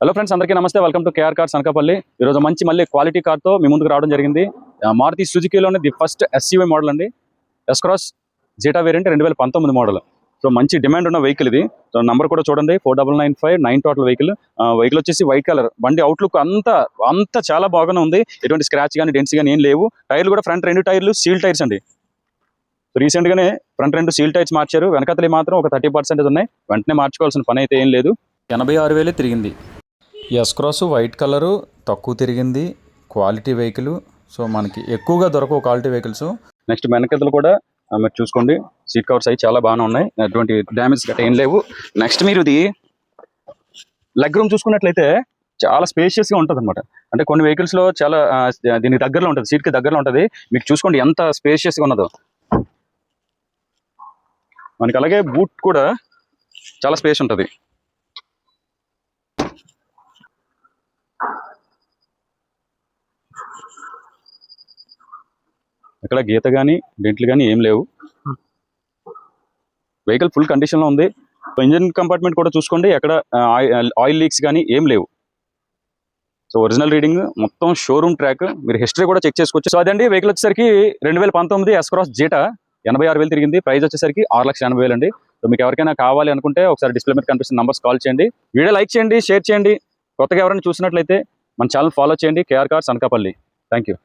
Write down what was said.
Hello friends, అందరికీ నమస్తే. Welcome to KR cars Anakapalli. ఈరోజు మంచి మళ్ళీ క్వాలిటీ కార్తో మీ ముందుకు రావడం జరిగింది. మారుతి సుజుకీలోనే ది ఫస్ట్ ఎస్యూవీ మోడల్ అండి. S Cross Zeta variant 2019 model. So మంచి డిమాండ్ ఉన్న వెహికల్ ఇది. సో నంబర్ కూడా చూడండి, 4995 టోటల్ వెహికల్. వెహికల్ వచ్చేసి వైట్ కలర్. బండి అవుట్లుక్ అంతా చాలా బాగానే ఉంది. ఎటువంటి స్క్రాచ్ కానీ డెంట్స్ కానీ ఏం లేవు. టైర్లు కూడా ఫ్రంట్ 2 టైర్లు సీల్ టైర్స్ అండి. రీసెంట్ గానే ఫ్రంట్ 2 సీల్ టైర్స్ మార్చారు. వెనకతలి మాత్రం ఒక 30% ఉన్నాయి. వెంటనే మార్చుకోవాల్సిన పని అయితే ఏం లేదు. 86,000 తిరిగింది. ఎస్ క్రాస్ వైట్ కలరు, తక్కువ తిరిగింది, క్వాలిటీ వెహికల్. సో మనకి ఎక్కువగా దొరకవు క్వాలిటీ వెహికల్స్. నెక్స్ట్ వెనకతలు కూడా మీరు చూసుకోండి, సీట్ కవర్స్ అవి చాలా బాగానే ఉన్నాయి. ఎటువంటి డ్యామేజ్ గట్రా ఏం లేవు. నెక్స్ట్ మీరు ఇది లెగ్ రూమ్ చూసుకున్నట్లయితే చాలా స్పేషియస్గా ఉంటుంది అనమాట. అంటే కొన్ని వెహికల్స్లో చాలా దీనికి దగ్గరలో ఉంటుంది, సీట్కి దగ్గరలో ఉంటుంది. మీకు చూసుకోండి ఎంత స్పేషియస్గా ఉన్నదో. మనకి అలాగే బూట్ కూడా చాలా స్పేస్ ఉంటుంది. ఇక్కడ గీత కానీ డెంట్లు కానీ ఏం లేవు. వెహికల్ ఫుల్ కండిషన్లో ఉంది. ఇంజిన్ కంపార్ట్మెంట్ కూడా చూసుకోండి, ఎక్కడ ఆయిల్ లీక్స్ కానీ ఏం లేవు. సో ఒరిజినల్ రీడింగ్, మొత్తం షోరూమ్ ట్రాక్. మీరు హిస్టరీ కూడా చెక్ చేసుకోవచ్చు. సో అదండి వెహికల్ వచ్చేసరికి 2019 ఎస్ క్రాస్ జీటా 86,000 తిరిగింది. ప్రైస్ వచ్చేసరికి 6,80,000 అండి. సో మీకు ఎవరికైనా కావాలి అనుకుంటే ఒకసారి డిస్ప్లే మీద కనిపిస్తున్న నంబర్స్ కాల్ చేయండి. వీడియో లైక్ చేయండి, షేర్ చేయండి. కొత్తగా ఎవరైనా చూసినట్లయితే మన ఛానల్ ఫాలో చేయండి. KR cars Anakapalli. Thank you.